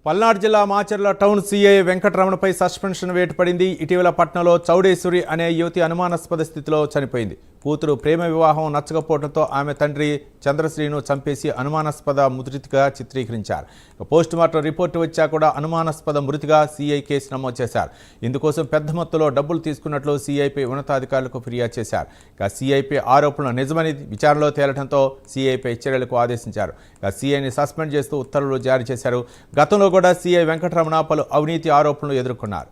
పల్నాడు జిల్లా Macherla town CI వెంకటరమణపై suspension వేటు పడింది. ఇటీవల పట్నంలో చౌడేశ్వరి అనే యువతి అనుమానాస్పద స్థితిలో చనిపోయింది. కూతురు ప్రేమ వివాహం నచ్చకపోవడంతో ఆమె తండ్రి చంద్రశ్రీను చంపేసి అనుమానాస్పద మృతిగా చిత్రీకరించారు. పోస్టుమార్టం రిపోర్టు వచ్చా కూడా అనుమానాస్పద మృతిగా సీఐ కేసు నమోదు చేశారు. ఇందుకోసం పెద్ద మొత్తంలో డబ్బులు తీసుకున్నట్లు సీఐపై ఉన్నతాధికారులకు ఫిర్యాదు చేశారు. సీఐపై ఆరోపణలు నిజమని విచారణలో తేలడంతో సీఐపై చర్యలకు ఆదేశించారు. సీఐని సస్పెండ్ చేస్తూ ఉత్తర్వులు జారీ చేశారు. గతంలో కూడా సీఐ వెంకటరమణ పలు అవినీతి ఆరోపణలు ఎదుర్కొన్నారు.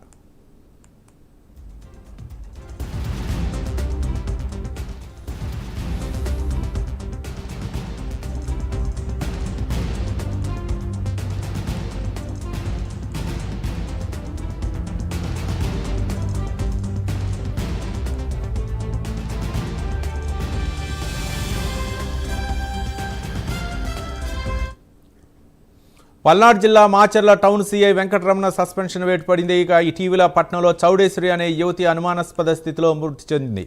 పల్నాడు జిల్లా Macherla town CI Venkataramana suspension వేటు పడింది. ఇటీవల పట్నంలో చౌడేశ్వరి అనే యువతి అనుమానాస్పద స్థితిలో మృతి చెందింది.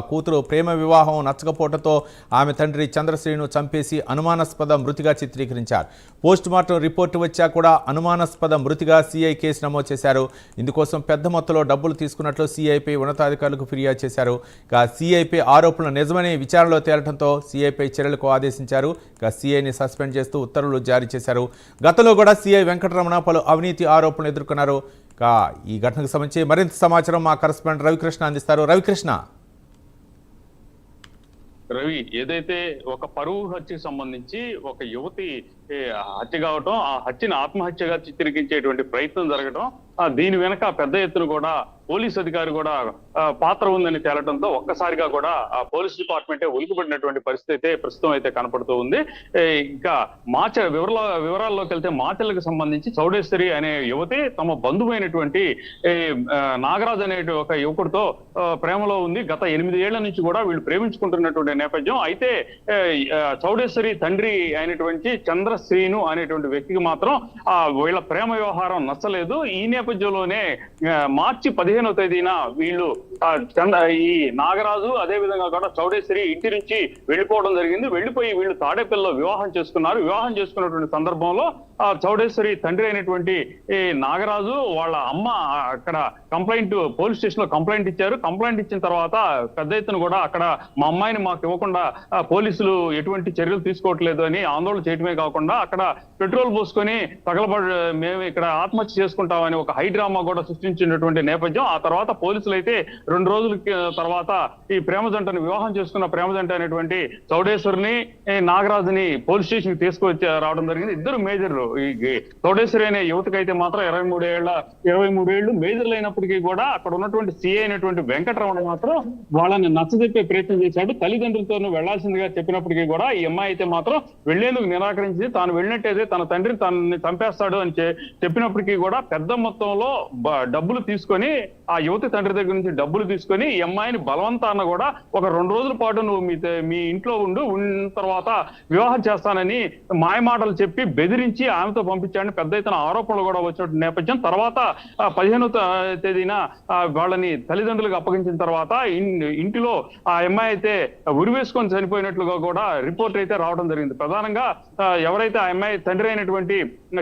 కూతురు ప్రేమ వివాహం నచ్చకపోవడంతో ఆమె తండ్రి చంద్రశ్రీను చంపేసి అనుమానాస్పద మృతిగా చిత్రీకరించారు. పోస్టుమార్టం రిపోర్టు వచ్చా కూడా అనుమానాస్పద మృతిగా సీఐ కేసు నమోదు చేశారు. ఇందుకోసం పెద్ద మొత్తంలో డబ్బులు తీసుకున్నట్లు సీఐపై ఉన్నతాధికారులకు ఫిర్యాదు చేశారు. సీఐపై ఆరోపణలు నిజమని విచారణలో తేలడంతో సీఐపై చర్యలకు ఆదేశించారు. సీఐని సస్పెండ్ చేస్తూ ఉత్తర్వులు జారీ చేశారు. గతంలో కూడా సీఐ వెంకటరమణ పలు అవినీతి ఆరోపణలు ఎదుర్కొన్నారు. ఈ ఘటనకు సంబంధించి మరింత సమాచారం మా కరెస్పాండెంట్ రవికృష్ణ అందిస్తారు. రవికృష్ణ, ఏదైతే ఒక పరువు హత్యకు సంబంధించి ఒక యువతి హత్య కావటం, ఆ హత్యను ఆత్మహత్యగా చిత్రీకరించేటువంటి ప్రయత్నం జరగడం, దీని వెనక పెద్ద ఎత్తున కూడా పోలీస్ అధికారి కూడా పాత్ర ఉందని తేలటంతో ఒక్కసారిగా కూడా ఆ పోలీస్ డిపార్ట్మెంటే ఉలికిపడినటువంటి పరిస్థితి అయితే ప్రస్తుతం అయితే కనపడుతూ ఉంది. ఇంకా వివరాల్లోకి వెళ్తే మాచర్లకు సంబంధించి చౌడేశ్వరి అనే యువతి తమ బంధువైనటువంటి నాగరాజు అనే ఒక యువకుడితో ప్రేమలో ఉంది. గత 8 ఏళ్ల నుంచి కూడా వీళ్ళు ప్రేమించుకుంటున్నటువంటి నేపథ్యం. అయితే చౌడేశ్వరి తండ్రి అయినటువంటి చంద్రశ్రీను అనేటువంటి వ్యక్తికి మాత్రం వీళ్ళ ప్రేమ వ్యవహారం నచ్చలేదు. ఈ నేపథ్యంలోనే మార్చి 15వ తేదీన వీళ్ళు ఈ నాగరాజు అదే విధంగా కూడా చౌడేశ్వరి ఇంటి నుంచి వెళ్ళిపోవడం జరిగింది. వెళ్ళిపోయి వీళ్ళు తాడేపల్లిలో వివాహం చేసుకున్నారు. వివాహం చేసుకున్నటువంటి సందర్భంలో చౌడేశ్వరి తండ్రి అయినటువంటి ఈ నాగరాజు వాళ్ళ అమ్మ అక్కడ పోలీస్ స్టేషన్ లో కంప్లైంట్ ఇచ్చారు. కంప్లైంట్ ఇచ్చిన తర్వాత పెద్ద ఎత్తున కూడా అక్కడ మా అమ్మాయిని మాకు ఇవ్వకుండా పోలీసులు ఎటువంటి చర్యలు తీసుకోవట్లేదు అని ఆందోళన చేయడమే కాకుండా అక్కడ పెట్రోల్ పోసుకొని మేము ఇక్కడ ఆత్మహత్య చేసుకుంటామని ఒక హై డ్రామా కూడా సృష్టించినటువంటి నేపథ్యం. ఆ తర్వాత పోలీసులు అయితే 2 రోజుల తర్వాత ఈ ప్రేమ జంటను వివాహం చేసుకున్న ప్రేమ జంట అయినటువంటి చౌడేశ్వరిని నాగరాజుని పోలీస్ స్టేషన్ కి తీసుకొచ్చి రావడం జరిగింది. ఇద్దరు మేజర్లు. ఈ చౌడేశ్వరి అనే యువతకి అయితే మాత్రం 23 ఏళ్లు మేజర్లు అయినప్పటికీ కూడా అక్కడ ఉన్నటువంటి సిఐ అయినటువంటి వెంకటరమణ మాత్రం వాళ్ళని నచ్చజెప్పే ప్రయత్నం చేశాడు. తల్లిదండ్రులతో వెళ్లాల్సిందిగా చెప్పినప్పటికీ కూడా ఈ అమ్మాయి అయితే మాత్రం వెళ్లేందుకు నిరాకరించింది. తాను వెళ్ళినట్టయితే తన తండ్రిని తనని చంపేస్తాడు అని చెప్పినప్పటికీ కూడా పెద్ద మొత్తంలో డబ్బులు తీసుకొని ఆ యువతి తండ్రి దగ్గర నుంచి డబ్బులు తీసుకొని ఈ అమ్మాయిని బలవంతాన కూడా ఒక 2 రోజుల పాటు నువ్వు మీ ఇంట్లో ఉన్న తర్వాత వివాహం చేస్తానని మాయమాటలు చెప్పి బెదిరించి ఆమెతో పంపించాడని పెద్ద ఎత్తున ఆరోపణలు కూడా వచ్చిన నేపథ్యం. తర్వాత 15వ తేదీన వాళ్ళని తల్లిదండ్రులకు అప్పగించిన తర్వాత ఇంటిలో ఆ అమ్మాయి అయితే ఉరివేసుకొని చనిపోయినట్లుగా కూడా రిపోర్ట్ అయితే రావడం జరిగింది. ప్రధానంగా ఎవరైతే ఆ అమ్మాయి తండ్రి అయినటువంటి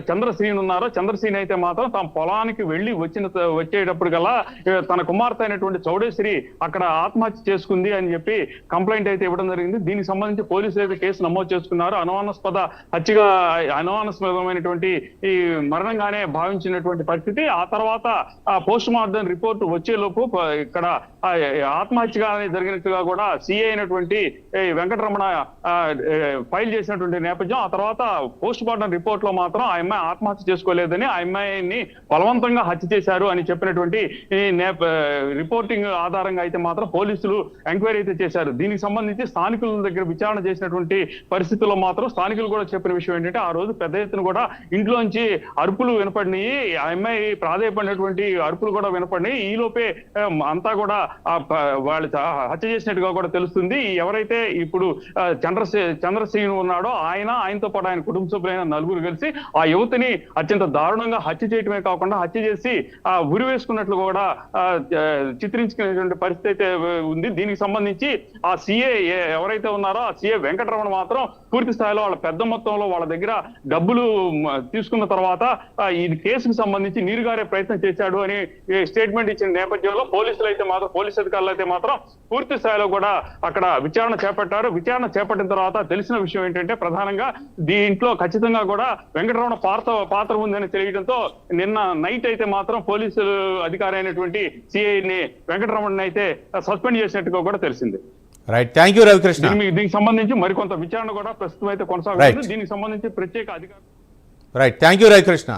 చంద్రశ్రీని ఉన్నారో చంద్రశ్రీని అయితే మాత్రం తమ పొలానికి వెళ్ళి వచ్చేటప్పటికల్లా తన కుమార్తె అయినటువంటి చౌడేశ్వరి అక్కడ ఆత్మహత్య చేసుకుంది అని చెప్పి కంప్లైంట్ అయితే ఇవ్వడం జరిగింది. దీనికి సంబంధించి పోలీసులు అయితే కేసు నమోదు చేసుకున్నారు. అనుమానాస్పదమైనటువంటి ఈ మరణంగానే భావించినటువంటి పరిస్థితి. ఆ తర్వాత ఆ పోస్ట్ మార్టం రిపోర్ట్ వచ్చేలోపు ఇక్కడ ఆత్మహత్యగానే జరిగినట్టుగా కూడా సిఐ అయినటువంటి వెంకటరమణ ఫైల్ చేసినటువంటి నేపథ్యం. ఆ తర్వాత పోస్ట్ మార్టం రిపోర్ట్ లో మాత్రం ఆ అమ్మాయి ఆత్మహత్య చేసుకోలేదని, ఆ అమ్మాయిని బలవంతంగా హత్య చేశారు అని చెప్పినటువంటి రిపోర్టింగ్ ఆధారంగా అయితే మాత్రం పోలీసులు ఎంక్వైరీ అయితే చేశారు. దీనికి సంబంధించి స్థానికుల దగ్గర విచారణ చేసినటువంటి పరిస్థితుల్లో మాత్రం స్థానికులు కూడా చెప్పిన విషయం ఏంటంటే ఆ రోజు పెద్ద ఎత్తున కూడా ఇంట్లోంచి అరుపులు వినపడినాయి. ఆ అమ్మాయి ప్రాధాయపడినటువంటి అరుపులు కూడా వినపడినాయి. ఈలోపే అంతా కూడా వాళ్ళు హత్య చేసినట్టుగా కూడా తెలుస్తుంది. ఎవరైతే ఇప్పుడు చంద్రశ్రీను ఉన్నాడో ఆయనతో పాటు ఆయన కుటుంబ సభ్యులైన 4 కలిసి ఆ యువతిని అత్యంత దారుణంగా హత్య చేయటమే కాకుండా హత్య చేసి ఉరి వేసుకున్నట్లు కూడా కూడా చిత్రించుకునేటువంటి పరిస్థితి అయితే ఉంది. దీనికి సంబంధించి ఆ సిఏ ఎవరైతే ఉన్నారో ఆ సిఏ వెంకటరమణ మాత్రం పూర్తి స్థాయిలో వాళ్ళ పెద్ద మొత్తంలో వాళ్ళ దగ్గర డబ్బులు తీసుకున్న తర్వాత ఈ కేసుకు సంబంధించి నీరుగారే ప్రయత్నం చేశాడు అని స్టేట్మెంట్ ఇచ్చిన నేపథ్యంలో పోలీసు అధికారులు అయితే మాత్రం పూర్తి స్థాయిలో కూడా అక్కడ విచారణ చేపట్టారు. విచారణ చేపట్టిన తర్వాత తెలిసిన విషయం ఏంటంటే ప్రధానంగా దీంట్లో ఖచ్చితంగా కూడా వెంకటరమణ పాత్ర ఉందని తెలియడంతో నిన్న నైట్ అయితే మాత్రం పోలీసులు అధికారి అయినటువంటి సిఐని వెంకటరమణ అయితే సస్పెండ్ చేసినట్టుగా కూడా తెలిసింది. Right, thank you Ravikrishna. దీనికి సంబంధించి మరికొంత విచారణ కూడా ప్రస్తుతం అయితే కొనసాగుతుంది. దీనికి సంబంధించి ప్రత్యేక అధికారులు రైట్, థ్యాంక్ యూ రవికృష్ణ.